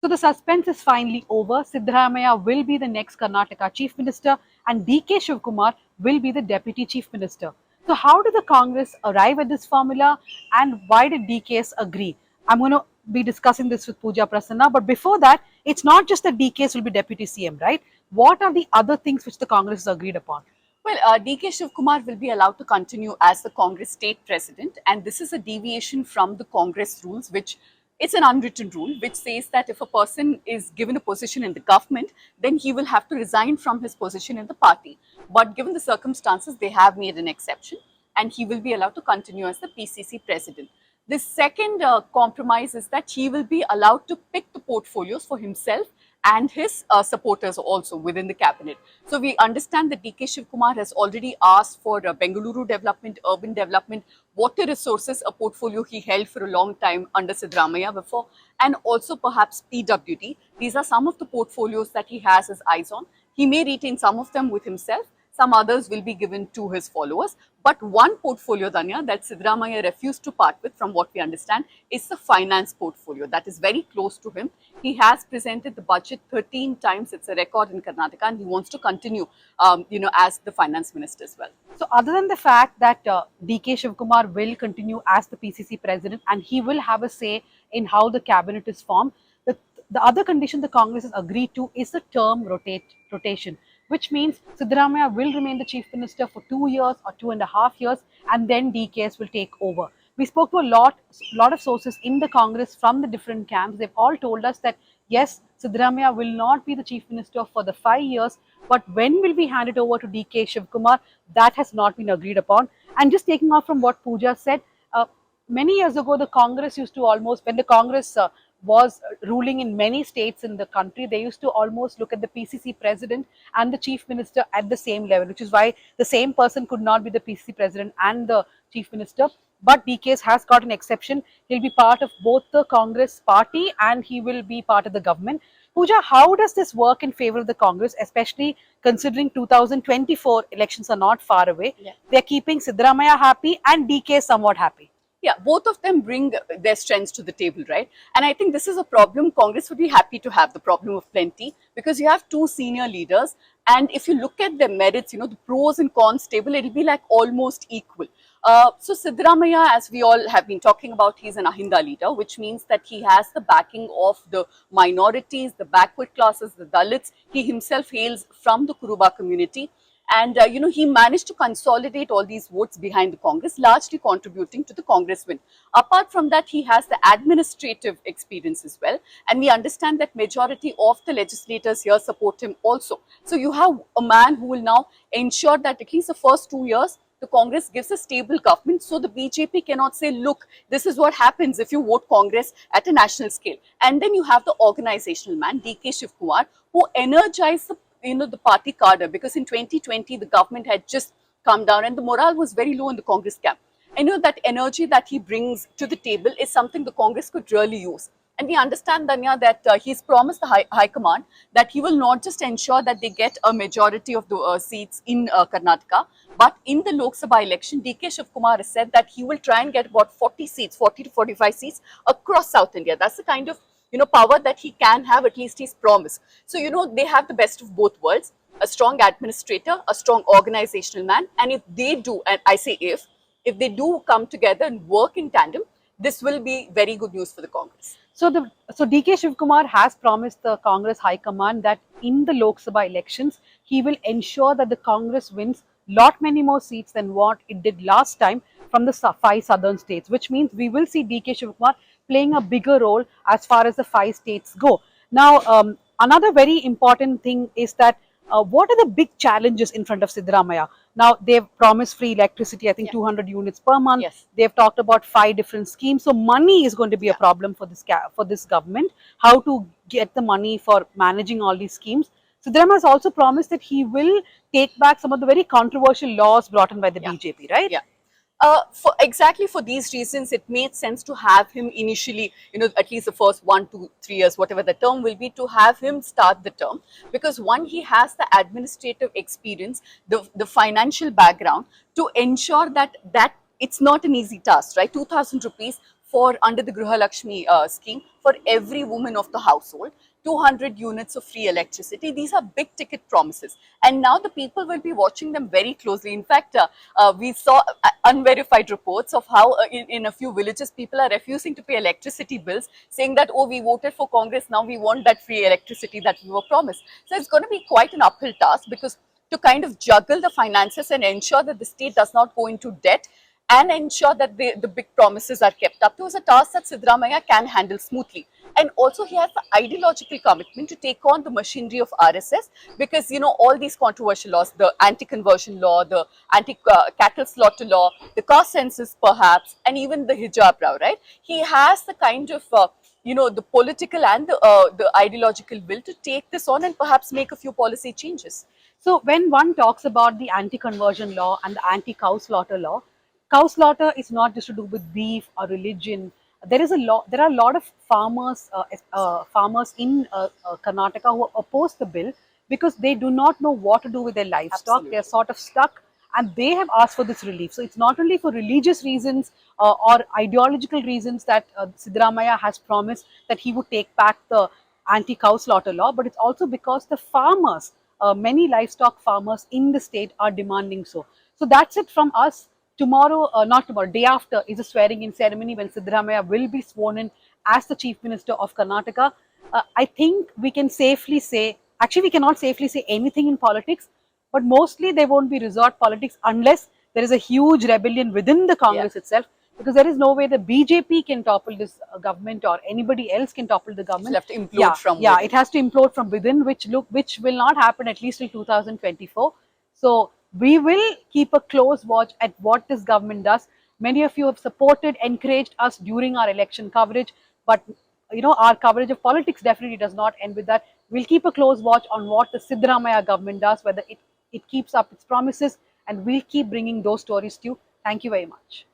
So the suspense is finally over. Siddaramaiah will be the next Karnataka Chief Minister and DK Shivakumar will be the Deputy Chief Minister. So how did the Congress arrive at this formula and why did DKs agree? I'm going to be discussing this with Pooja, Prasanna, but before that, it's not just that DKs will be Deputy CM, right? What are the other things which the Congress has agreed upon? Well, DK Shivakumar will be allowed to continue as the Congress state president, and this is a deviation from the Congress rules, which it's an unwritten rule which says that if a person is given a position in the government, then he will have to resign from his position in the party. But given the circumstances, they have made an exception, and he will be allowed to continue as the PCC president. The second compromise is that he will be allowed to pick the portfolios for himself and his supporters also within the cabinet. So we understand that DK Shivakumar has already asked for Bengaluru development, urban development, water resources, a portfolio he held for a long time under Siddaramaiah before, and also perhaps PWD. These are some of the portfolios that he has his eyes on. He may retain some of them with himself. Some others will be given to his followers. But one portfolio, Dhanya, that Siddaramaiah refused to part with, from what we understand, is the finance portfolio. That is very close to him. He has presented the budget 13 times. It's a record in Karnataka, and he wants to continue, as the finance minister as well. So other than the fact that DK Shivakumar will continue as the PCC president and he will have a say in how the cabinet is formed, the other condition the Congress has agreed to is the term rotation, which means Siddaramaiah will remain the chief minister for 2 years or 2.5 years, and then DKs will take over. We spoke to a lot of sources in the Congress from the different camps. They've all told us that yes, Siddaramaiah will not be the chief minister for the 5 years, but when will we hand it over to DK Shivakumar? That has not been agreed upon. And just taking off from what Pooja said, many years ago, the Congress used to almost, when the Congress was ruling in many states in the country, they used to almost look at the PCC president and the chief minister at the same level, which is why the same person could not be the PCC president and the chief minister. But DKs has got an exception. He'll be part of both the Congress party and he will be part of the government. Pooja, how does this work in favor of the Congress, especially considering 2024 elections are not far away? Yeah. They're keeping Siddaramaiah happy and DK somewhat happy. Yeah, both of them bring their strengths to the table, right? And I think this is a problem Congress would be happy to have, the problem of plenty, because you have two senior leaders. And if you look at their merits, the pros and cons table, it'll be like almost equal. So Siddaramaiah, as we all have been talking about, he's an Ahinda leader, which means that he has the backing of the minorities, the backward classes, the Dalits. He himself hails from the Kuruba community. And, he managed to consolidate all these votes behind the Congress, largely contributing to the Congress win. Apart from that, he has the administrative experience as well. And we understand that majority of the legislators here support him also. So you have a man who will now ensure that at least the first 2 years, the Congress gives a stable government. So the BJP cannot say, look, this is what happens if you vote Congress at a national scale. And then you have the organizational man, DK Shivakumar, who energized the party cadre, because in 2020 the government had just come down and the morale was very low in the Congress camp. And that energy that he brings to the table is something the Congress could really use. And we understand, Dhanya, that he's promised the high command that he will not just ensure that they get a majority of the seats in Karnataka, but in the Lok Sabha election, DK Shivakumar has said that he will try and get about 40 to 45 seats across South India. That's the kind of power that he can have, at least he's promised. So, they have the best of both worlds, a strong administrator, a strong organizational man. And if they do, and I say if they do come together and work in tandem, this will be very good news for the Congress. So DK Shivakumar has promised the Congress High Command that in the Lok Sabha elections, he will ensure that the Congress wins many more seats than what it did last time from the 5 southern states, which means we will see DK Shivakumar playing a bigger role as far as the 5 states go. Now, another very important thing is that what are the big challenges in front of Siddaramaiah? Now, they've promised free electricity, I think 200 units per month. Yes. They've talked about 5 different schemes. So money is going to be a problem for this government, how to get the money for managing all these schemes. Siddaramaiah has also promised that he will take back some of the very controversial laws brought in by the BJP, right? Yeah. For these reasons, it made sense to have him initially, at least the first 1 to 3 years, whatever the term will be, to have him start the term. Because one, he has the administrative experience, the financial background to ensure that it's not an easy task, right? 2,000 rupees for under the Griha Lakshmi scheme for every woman of the household. 200 units of free electricity. These are big ticket promises. And now the people will be watching them very closely. In fact, we saw unverified reports of how in a few villages, people are refusing to pay electricity bills, saying that, oh, we voted for Congress, now we want that free electricity that we were promised. So it's going to be quite an uphill task, because to kind of juggle the finances and ensure that the state does not go into debt and ensure that the big promises are kept up to is a task that Siddaramaiah can handle smoothly. And also he has the ideological commitment to take on the machinery of RSS, because all these controversial laws, the anti-conversion law, the anti-cattle slaughter law, the caste census perhaps, and even the hijab law, right? He has the kind of the political and the ideological will to take this on and perhaps make a few policy changes. So when one talks about the anti-conversion law and the anti-cow slaughter law, cow slaughter is not just to do with beef or religion. There are a lot of farmers in Karnataka who oppose the bill because they do not know what to do with their livestock. Absolutely. They're sort of stuck, and they have asked for this relief. So it's not only for religious reasons or ideological reasons that Siddaramaiah has promised that he would take back the anti-cow slaughter law, but it's also because the farmers, many livestock farmers in the state are demanding so. So that's it from us. Tomorrow, not tomorrow, day after is a swearing in ceremony when Siddaramaiah will be sworn in as the Chief Minister of Karnataka. I think we can safely say, actually we cannot safely say anything in politics, but mostly there won't be resort politics unless there is a huge rebellion within the Congress itself, because there is no way the BJP can topple this government or anybody else can topple the government. It'll have to implode from within. within. It has to implode from within, which will not happen at least till 2024. So we will keep a close watch at what this government does. Many of you have supported, encouraged us during our election coverage, but our coverage of politics definitely does not end with that. We'll keep a close watch on what the Siddaramaiah government does, whether it keeps up its promises, and we'll keep bringing those stories to you. Thank you very much.